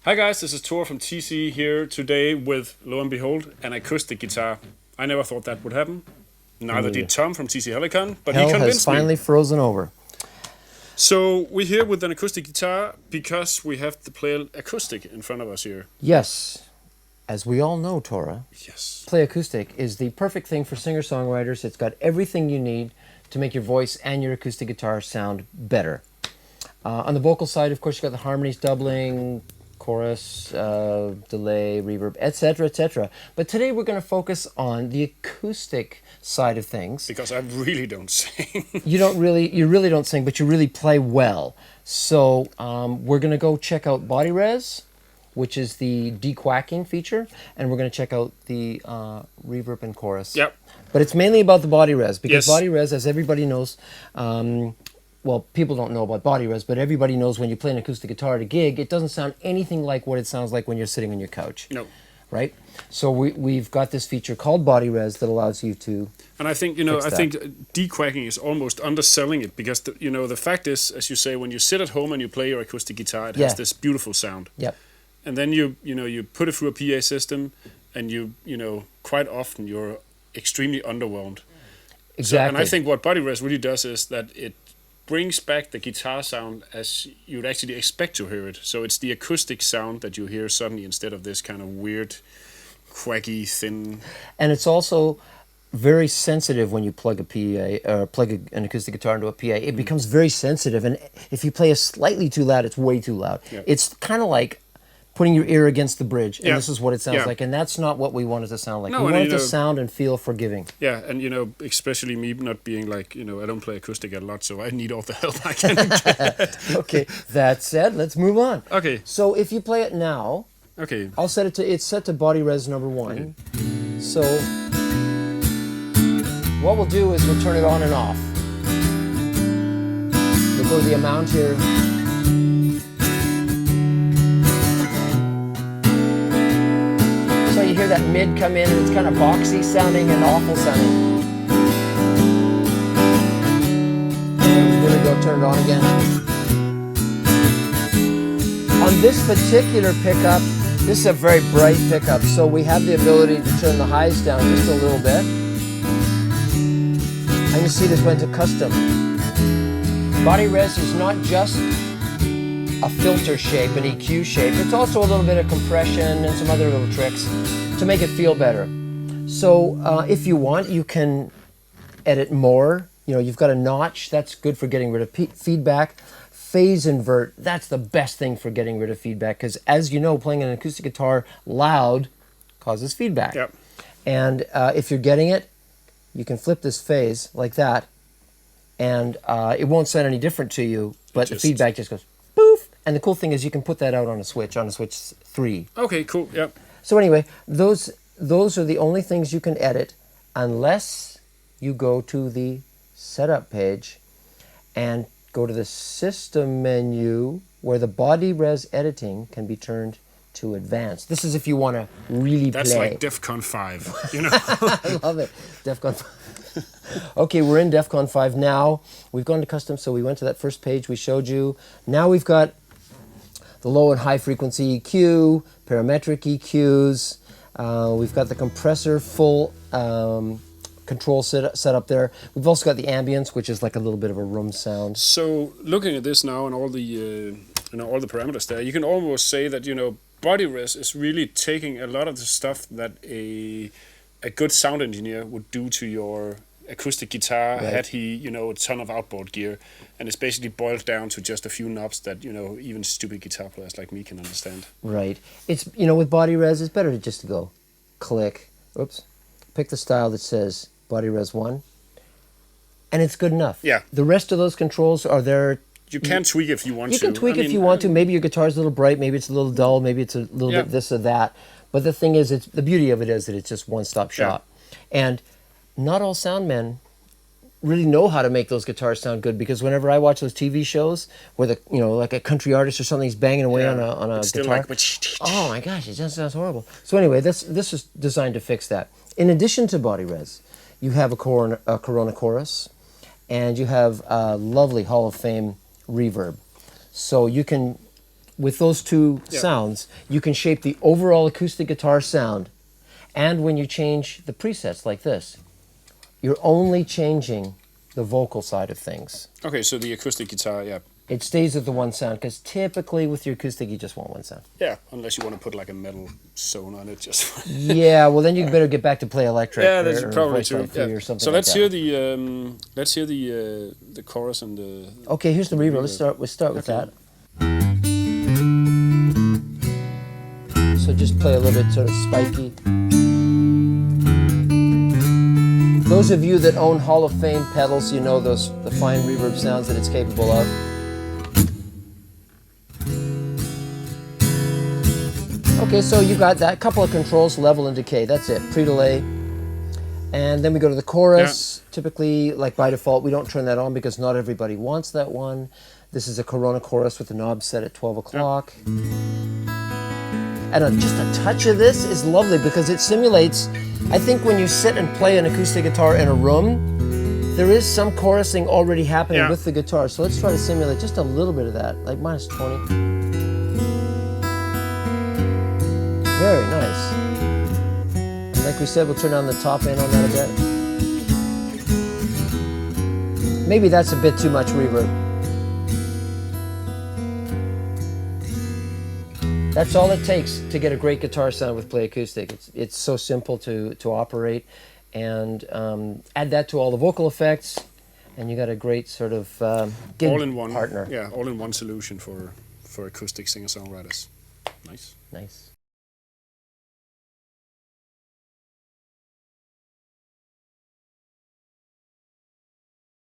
Hi guys, this is Tore from TC here today with, lo and behold, an acoustic guitar. I never thought that would happen. Neither did Tom from TC-Helicon, but Hell he convinced has finally me. frozen over. So we're here with an acoustic guitar because we have the player acoustic in front of us here. Yes, as we all know, Tore, Yes. Play Acoustic is the perfect thing for singer-songwriters. It's got everything you need to make your voice and your acoustic guitar sound better. On the vocal side, of course, you got the harmonies, doubling, chorus, delay, reverb, etc., etc. But today we're going to focus on the acoustic side of things. Because I really don't sing. You really don't sing, but you really play well. So we're going to go check out BodyRez, which is the de-quacking feature, and we're going to check out the reverb and chorus. Yep. But it's mainly about the BodyRez, because Yes. BodyRez, as everybody knows, well, people don't know about BodyRez, but everybody knows when you play an acoustic guitar at a gig, it doesn't sound anything like what it sounds like when you're sitting on your couch. No. Right? So we've got this feature called BodyRez that allows you to. And I think, de-quacking is almost underselling it because, the fact is, as you say, when you sit at home and you play your acoustic guitar, it has this beautiful sound. Yep. And then you put it through a PA system and quite often you're extremely underwhelmed. Exactly. So, and I think what BodyRez really does is that it brings back the guitar sound as you'd actually expect to hear it. So it's the acoustic sound that you hear suddenly instead of this kind of weird, quacky, thin. And it's also very sensitive when you plug a PA or an acoustic guitar into a PA. It becomes very sensitive, and if you play a slightly too loud, it's way too loud. Yeah. It's kind of like putting your ear against the bridge, and Yeah. this is what it sounds Yeah. like, and that's not what we want it to sound like. No, we and want it to sound and feel forgiving. Yeah, and especially me not being like, I don't play acoustic a lot, so I need all the help I can get. Okay, that said, let's move on. Okay. So if you play it now, Okay. I'll set it to, it's set to BodyRez number 1. Okay. So what we'll do is we'll turn it on and off. We'll go to the amount here. So you hear that mid come in and it's kind of boxy sounding and awful sounding. Here we go, turn it on again. On this particular pickup, this is a very bright pickup, so we have the ability to turn the highs down just a little bit. And you see this went to custom. BodyRez is not just a filter shape, an EQ shape, it's also a little bit of compression and some other little tricks to make it feel better. So if you want, you can edit more. You've got a notch, that's good for getting rid of feedback. Phase invert, that's the best thing for getting rid of feedback, because as you know, playing an acoustic guitar loud causes feedback. Yep. And if you're getting it, you can flip this phase like that, and it won't sound any different to you, but the feedback just goes poof. And the cool thing is you can put that out on a switch 3. Okay, cool, yep. So anyway, those are the only things you can edit unless you go to the setup page and go to the system menu where the BodyRez editing can be turned to advanced. This is if you want to really That's play. like DEFCON 5, I love it. DEFCON 5. Okay, we're in DEFCON 5 now. We've gone to custom, so we went to that first page we showed you. Now we've got the low and high frequency EQ, parametric EQs. We've got the compressor full control set up there. We've also got the ambience, which is like a little bit of a room sound. So looking at this now and all the all the parameters there, you can almost say that BodyRez is really taking a lot of the stuff that a good sound engineer would do to your acoustic guitar had he a ton of outboard gear, and it's basically boiled down to just a few knobs that even stupid guitar players like me can understand. Right. It's with BodyRez, it's better just to go click. Oops. Pick the style that says BodyRez 1, and it's good enough. Yeah. The rest of those controls are there. You can tweak if you want to. You can tweak if you want to. Maybe your guitar's a little bright, maybe it's a little dull, maybe it's a little bit this or that. But the thing is, the beauty of it is that it's just one-stop shop. And not all sound men really know how to make those guitars sound good, because whenever I watch those TV shows where like a country artist or something's banging away on a guitar, oh my gosh, it just sounds horrible. So anyway, this is designed to fix that. In addition to BodyRez, you have a Corona chorus, and you have a lovely Hall of Fame reverb. So you can with those two sounds, you can shape the overall acoustic guitar sound. And when you change the presets like this, you're only changing the vocal side of things. Okay, so the acoustic guitar, It stays with the one sound, because typically with your acoustic, you just want one sound. Yeah, unless you want to put like a metal zone on it, just. Yeah, well then you better get back to play electric. Yeah, that's or probably voice true. line 3 or something So like let's that. hear the chorus and the. Okay, here's the reverb. Let's start with that. So just play a little bit sort of spiky. Those of you that own Hall of Fame pedals, you know the fine reverb sounds that it's capable of. Okay, so you got that couple of controls, level and decay. That's it, pre-delay. And then we go to the chorus. Typically, like by default, we don't turn that on because not everybody wants that one. This is a Corona chorus with the knob set at 12 o'clock. And just a touch of this is lovely because it simulates, I think when you sit and play an acoustic guitar in a room, there is some chorusing already happening with the guitar. So let's try to simulate just a little bit of that, like minus 20. Very nice. And like we said, we'll turn down the top end on that a bit. Maybe that's a bit too much reverb. That's all it takes to get a great guitar sound with Play Acoustic. It's so simple to operate, and add that to all the vocal effects, and you got a great sort of gig all-in-one partner. Yeah, all-in-one solution for acoustic singer-songwriters. Nice. Nice.